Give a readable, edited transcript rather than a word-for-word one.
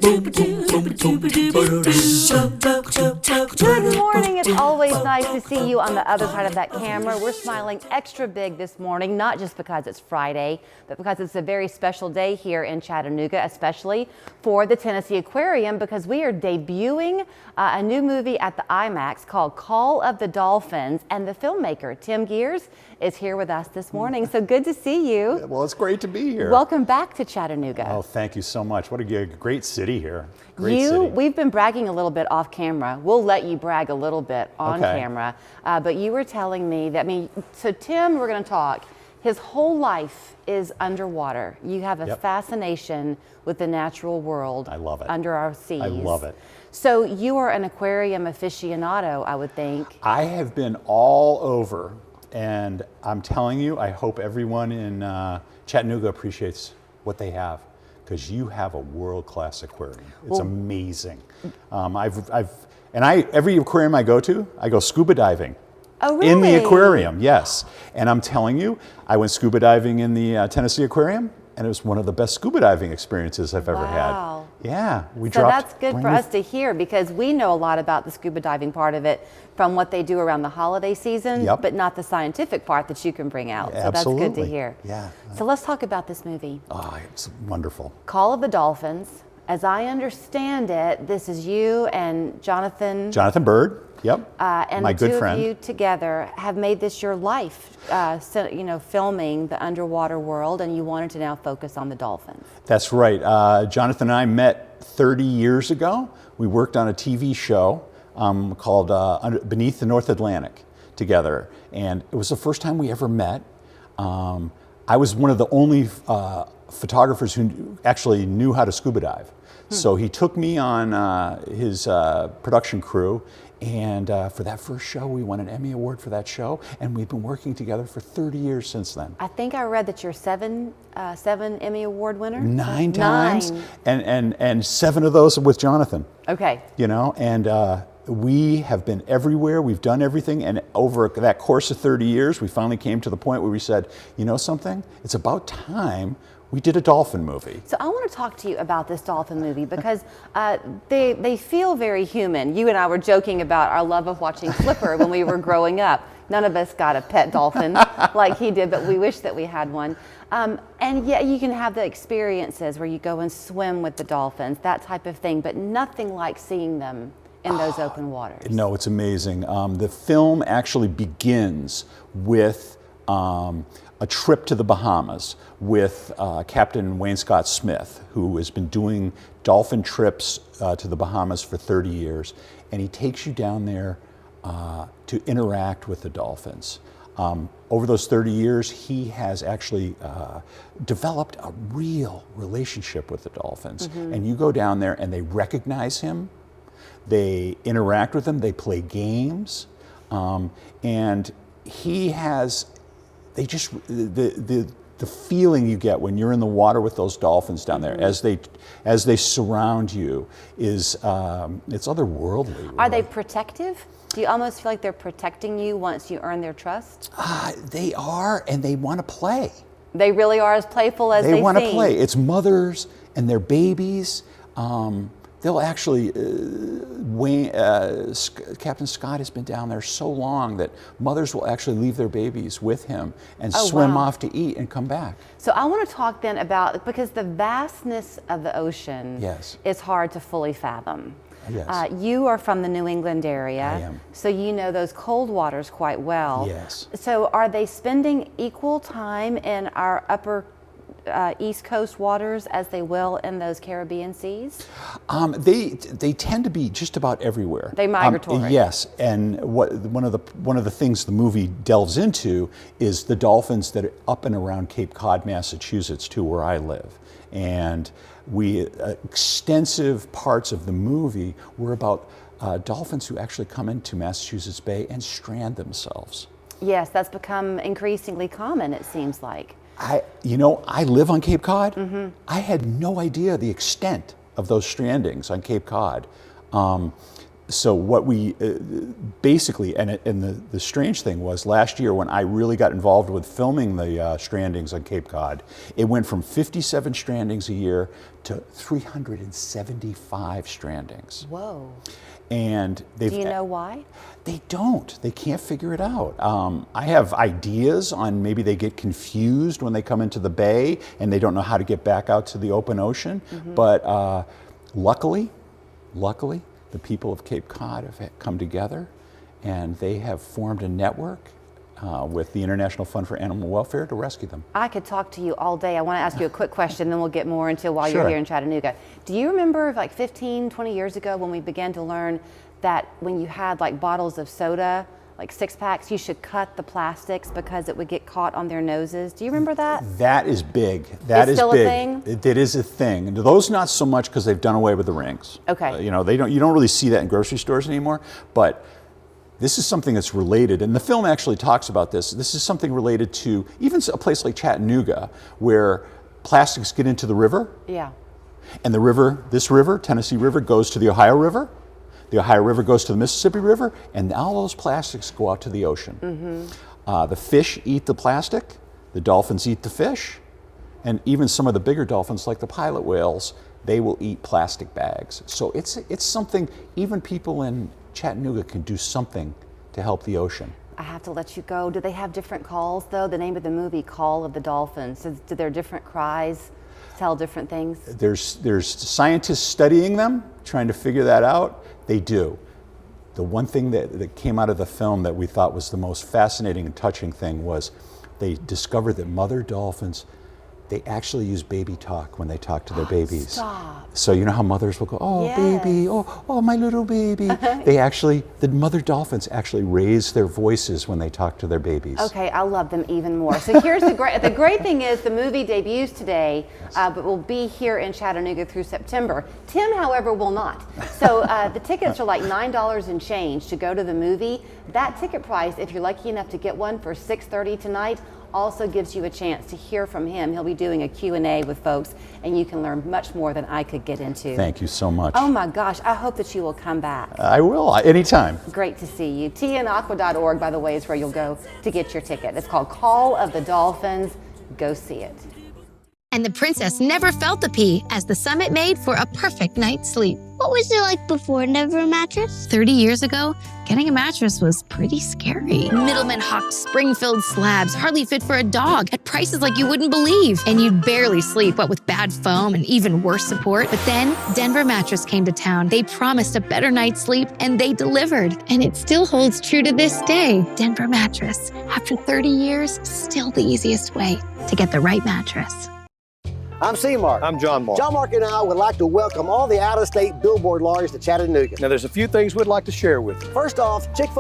Good morning. It's always nice to see you on the other side of that camera. We're smiling extra big this morning, not just because it's Friday, but because it's a very special day here in Chattanooga, especially for the Tennessee Aquarium, because we are debuting a new movie at the IMAX called Call of the Dolphins, and the filmmaker, Tim Geers, is here with us this morning. So good to see you. Well, it's great to be here. Welcome back to Chattanooga. Oh, thank you so much. What a great city here. Great city. We've been bragging a little bit off camera. We'll let you brag a little bit on camera. But you were telling me that, so Tim, we're going to talk. His whole life is underwater. You have a fascination with the natural world. I love it. Under our seas. I love it. So you are an aquarium aficionado, I would think. I have been all over, and I'm telling you, I hope everyone in Chattanooga appreciates what they have, because you have a world-class aquarium. It's amazing. Every aquarium I go scuba diving. Oh, really? In the aquarium, yes. And I'm telling you, I went scuba diving in the Tennessee Aquarium, and it was one of the best scuba diving experiences I've ever had. Yeah, so that's good for us to hear, because we know a lot about the scuba diving part of it from what they do around the holiday season, but not the scientific part that you can bring out. So that's good to hear. Yeah. So let's talk about this movie. Oh, it's wonderful. Call of the Dolphins. As I understand it, this is you and Jonathan Bird. Yep. And my the good two friend. of you together have made this your life, filming the underwater world, and you wanted to now focus on the dolphins. That's right. Jonathan and I met 30 years ago. We worked on a TV show called Beneath the North Atlantic together, and it was the first time we ever met. I was one of the only photographers who actually knew how to scuba dive. So he took me on his production crew, and for that first show, we won an Emmy Award for that show, and we've been working together for 30 years since then. I think I read that you're seven Emmy Award winner? 9 times, and 7 of those with Jonathan. Okay. You know, and we have been everywhere, we've done everything, and over that course of 30 years, we finally came to the point where we said, you know something, it's about time we did a dolphin movie. So I want to talk to you about this dolphin movie, because they feel very human. You and I were joking about our love of watching Flipper when we were growing up. None of us got a pet dolphin like he did, but we wish that we had one. And yet you can have the experiences where you go and swim with the dolphins, that type of thing, but nothing like seeing them in those open waters. No, it's amazing. The film actually begins with a trip to the Bahamas with Captain Wayne Scott Smith, who has been doing dolphin trips to the Bahamas for 30 years. And he takes you down there to interact with the dolphins. Over those 30 years, he has actually developed a real relationship with the dolphins. And you go down there and they recognize him, they interact with him, they play games, and he has, the feeling you get when you're in the water with those dolphins down there as they surround you is it's otherworldly. Really. Are they protective? Do you almost feel like they're protecting you once you earn their trust? They are, and they want to play. They really are as playful as they seem. They want to play. It's mothers and their babies. They'll actually, Captain Scott has been down there so long that mothers will actually leave their babies with him and swim off to eat and come back. So I want to talk then about, because the vastness of the ocean is hard to fully fathom. Yes. You are from the New England area, I am. So you know those cold waters quite well. Yes. So are they spending equal time in our upper East Coast waters as they will in those Caribbean seas? They tend to be just about everywhere. They migratory. Yes, and one of the things the movie delves into is the dolphins that are up and around Cape Cod, Massachusetts, too, where I live. And extensive parts of the movie were about dolphins who actually come into Massachusetts Bay and strand themselves. Yes, that's become increasingly common, it seems like. I live on Cape Cod. I had no idea the extent of those strandings on Cape Cod. So what we basically, and the strange thing was last year when I really got involved with filming the strandings on Cape Cod, it went from 57 strandings a year to 375 strandings. Whoa. And do you know why? They don't. They can't figure it out. I have ideas on maybe they get confused when they come into the bay and they don't know how to get back out to the open ocean. But luckily, the people of Cape Cod have come together and they have formed a network with the International Fund for Animal Welfare to rescue them. I could talk to you all day. I want to ask you a quick question, then we'll get more into while Sure. you're here in Chattanooga. Do you remember like 15, 20 years ago when we began to learn that when you had like bottles of soda, like 6-packs, you should cut the plastics because it would get caught on their noses? Do you remember that? That is big. That is still big. a thing? It is a thing. And those not so much because they've done away with the rings. Okay. You know, you don't really see that in grocery stores anymore, but this is something that's related, and the film actually talks about this. This is something related to even a place like Chattanooga where plastics get into the river. Yeah. And the river, this river, Tennessee River, goes to the Ohio River. The Ohio River goes to the Mississippi River, and all those plastics go out to the ocean. The fish eat the plastic, the dolphins eat the fish, and even some of the bigger dolphins, like the pilot whales, they will eat plastic bags. So it's something, even people in Chattanooga can do something to help the ocean. I have to let you go. Do they have different calls though? The name of the movie, Call of the Dolphins. Do there different cries tell different things? There's scientists studying them, trying to figure that out. They do. The one thing that came out of the film that we thought was the most fascinating and touching thing was they discovered that mother dolphins, they actually use baby talk when they talk to their babies. Stop. So you know how mothers will go, oh, Yes. baby, oh, my little baby. The mother dolphins actually raise their voices when they talk to their babies. Okay, I love them even more. So here's the great thing is the movie debuts today, but will be here in Chattanooga through September. Tim, however, will not. So the tickets are like $9 and change to go to the movie. That ticket price, if you're lucky enough to get one for $6:30 tonight, also gives you a chance to hear from him. He'll be doing a Q&A with folks, and you can learn much more than I could get into. Thank you so much. Oh my gosh, I hope that you will come back. I will, anytime. Great to see you. tnaqua.org, by the way, is where you'll go to get your ticket. It's called Call of the Dolphins. Go see it. And the princess never felt the pee as the summit made for a perfect night's sleep. What was it like before? Never a mattress? 30 years ago, getting a mattress was pretty scary. Middlemen hawked spring-filled slabs, hardly fit for a dog, at prices like you wouldn't believe. And you'd barely sleep, what with bad foam and even worse support. But then, Denver Mattress came to town. They promised a better night's sleep, and they delivered. And it still holds true to this day. Denver Mattress. After 30 years, still the easiest way to get the right mattress. I'm C-Mark. I'm John Mark. John Mark and I would like to welcome all the out-of-state billboard lawyers to Chattanooga. Now, there's a few things we'd like to share with you. First off, Chick-fil-A